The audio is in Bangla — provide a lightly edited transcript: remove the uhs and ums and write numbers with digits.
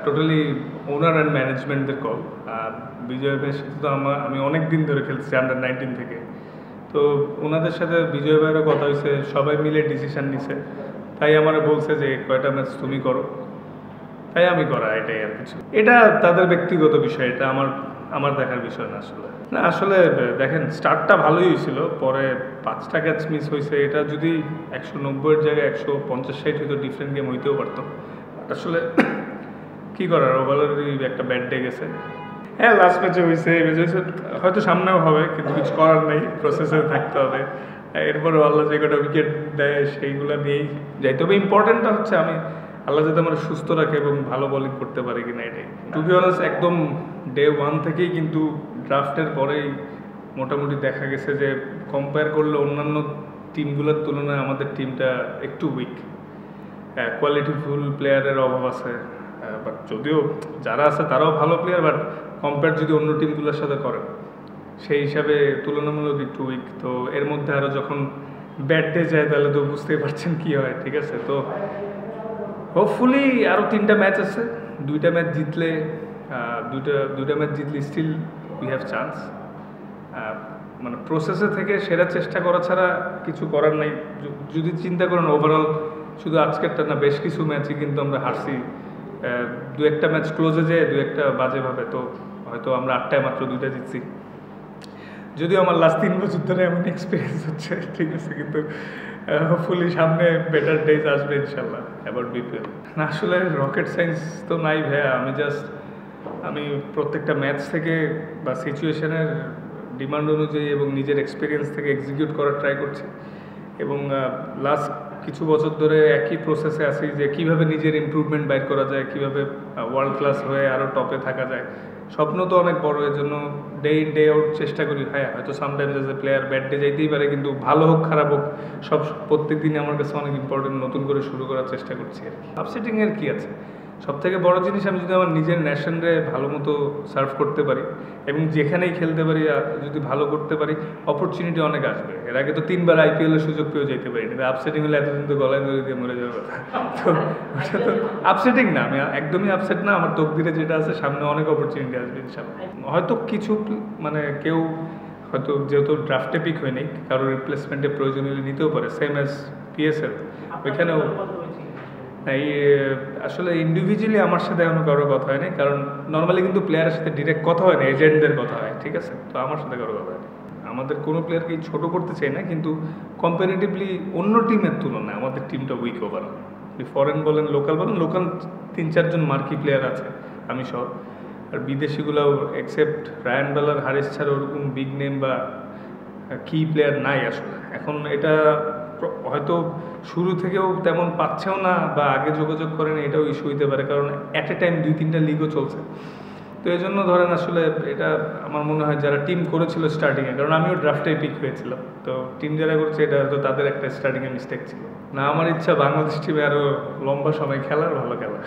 টোটালি ওনার অ্যান্ড ম্যানেজমেন্টদের কল। বিজয় ভাইয়ের সাথে তো আমি অনেক দিন ধরে খেলছি আন্ডার 19 থেকে, তো ওনাদের সাথে বিজয় ভাইয়েরও কথা হয়েছে, সবাই মিলে ডিসিশন নিছে, তাই আমার বলছে যে কয়টা ম্যাচ তুমি করো, তাই আমি করা, এটাই আর কিছু। এটা তাদের ব্যক্তিগত বিষয়, এটা আমার দেখার বিষয় না আসলে। না আসলে দেখেন, স্টার্টটা ভালোই হয়েছিল, পরে 5টা ক্যাচ মিস হয়েছে। এটা যদি 190-এর জায়গায় 150-60 হয়তো ডিফারেন্ট গেম হইতেও পারতো। আসলে কী করার, ওভারঅলই একটা ব্যাড ডে গেছে। হ্যাঁ, লাস্ট ম্যাচে হয়েছে, এই ম্যাচে হয়েছে, হয়তো সামনেও হবে, কিন্তু কিছু করার নেই, প্রসেসে থাকতে হবে। এরপরে আল্লাহ যে কটা উইকেট দেয় সেইগুলো নিয়েই যাই। তবে ইম্পর্টেন্টটা হচ্ছে আল্লাহ যাতে আমার সুস্থ রাখে এবং ভালো বোলিং করতে পারে কিনা, এটাই। টু বি অনেস্ট, একদম ডে 1 থেকেই কিন্তু ড্রাফটের পরেই মোটামুটি দেখা গেছে যে কম্পেয়ার করলে অন্যান্য টিমগুলোর তুলনায় আমাদের টিমটা একটু উইক। কোয়ালিটিফুল প্লেয়ারের অভাব আছে, বাট যদিও যারা আছে তারাও ভালো প্লেয়ার, বাট কম্পেয়ার যদি অন্য টিমগুলোর সাথে করেন সেই হিসাবে তুলনামূলক একটু উইক। তো এর মধ্যে আরও যখন ব্যাট ডে যায় তাহলে তো বুঝতেই পারছেন কী হয়, ঠিক আছে। তো হোপফুলি আরও 3টা ম্যাচ আছে, 2টা ম্যাচ জিতলে দুইটা ম্যাচ জিতলে স্টিল উই হ্যাভ চান্স। মানে প্রসেসে থেকে সেরা চেষ্টা করা ছাড়া কিছু করার নাই। যদি চিন্তা করেন ওভারঅল, শুধু আজকেরটা না, বেশ কিছু ম্যাচই কিন্তু আমরা হারছি। 2-1টা ম্যাচ ক্লোজে যায়, 2-1টা বাজেভাবে, তো হয়তো আমরা 8টায় মাত্র 2টা জিতছি। যদিও আমার লাস্ট 3 বছর ধরে এমন এক্সপিরিয়েন্স হচ্ছে, ঠিক আছে, কিন্তু হোপফুলি সামনে বেটার ডেজ আসবে ইনশাল্লাহ অ্যাবাউট বিপিএল। না আসলে রকেট সায়েন্স তো নাই ভাইয়া, আমি প্রত্যেকটা ম্যাচ থেকে বা সিচুয়েশনের ডিমান্ড অনুযায়ী এবং নিজের এক্সপিরিয়েন্স থেকে এক্সিকিউট করার ট্রাই করছি। এবং লাস্ট কিছু বছর ধরে একই প্রসেসে আছি যে কীভাবে নিজের ইমপ্রুভমেন্ট বাইর করা যায়, কীভাবে ওয়ার্ল্ড ক্লাস হয়ে আরও টপে থাকা যায়। স্বপ্ন তো অনেক বড়, এর জন্য ডে ইন ডে আউট চেষ্টা করি। হ্যাঁ, হয়তো sometimes as a player bad day যাইতেই পারে, কিন্তু ভালো হোক খারাপ হোক প্রত্যেক দিনই আমার কাছে অনেক ইম্পর্টেন্ট, নতুন করে শুরু করার চেষ্টা করছি আর কি। আপসেটিংয়ের কী আছে, সবথেকে বড় জিনিস আমি যদি আমার নিজের ন্যাশনরে ভালো মতো সার্ভ করতে পারি এবং যেখানেই খেলতে পারি যদি ভালো করতে পারি, অপরচুনিটি অনেক আসবে। এর আগে তো 3বার আইপিএলের সুযোগ পেয়েও যেতে পারিনি, আপসেটিং হলে এতদিন তো গলায় ধরে দিয়ে মরে যাওয়ার কথা। তো ওটা তো আপসেটিং না, আমি একদমই আপসেট না। আমার তকদিরে যেটা আছে, সামনে অনেক অপরচুনিটি আসবে ইনশাল্লাহ। হয়তো কিছু মানে কেউ হয়তো যেহেতু ড্রাফটে পিক হয়নি, কারোর রিপ্লেসমেন্টে প্রয়োজন হলে নিতেও পারে, সেম অ্যাজ পিএসএল। ওইখানেও এই আসলে ইন্ডিভিজুয়ালি আমার সাথে এখনো কারোর কথা হয়নি, কারণ নর্মালি কিন্তু প্লেয়ারের সাথে ডিরেক্ট কথা হয় না, এজেন্টদের কথা হয়, ঠিক আছে। তো আমার সাথে কারো কথা হয়নি। আমাদের কোনো প্লেয়ারকেই ছোটো করতে চাই না, কিন্তু কম্পারেটিভলি অন্য টিমের তুলনায় আমাদের টিমটা উইক ওভারঅল। ফরেন বলেন, লোকাল 3-4 জন মার্কি প্লেয়ার আছে, আমি সহ। আর বিদেশিগুলোও এক্সেপ্ট রায়ান বেলার, হারিস ছাড়া ওরকম বিগ নেম বা কি প্লেয়ার নাই আসলে। এখন এটা হয়তো শুরু থেকেও তেমন পাচ্ছেও না বা আগে যোগাযোগ করেন, এটাও ইস্যু হইতে পারে, কারণ অ্যাট এ টাইম 2-3টা লিগও চলছে। তো এই জন্য ধরেন আসলে এটা আমার মনে হয় যারা টিম করেছিল স্টার্টিংয়ে, কারণ আমিও ড্রাফটে পিক হয়েছিলাম, তো টিম যারা করছে এটা হয়তো তাদের একটা স্টার্টিংয়ে মিস্টেক ছিল না। আমার ইচ্ছা বাংলাদেশ টিমে আরও লম্বা সময় খেলার, ভালো খেলা।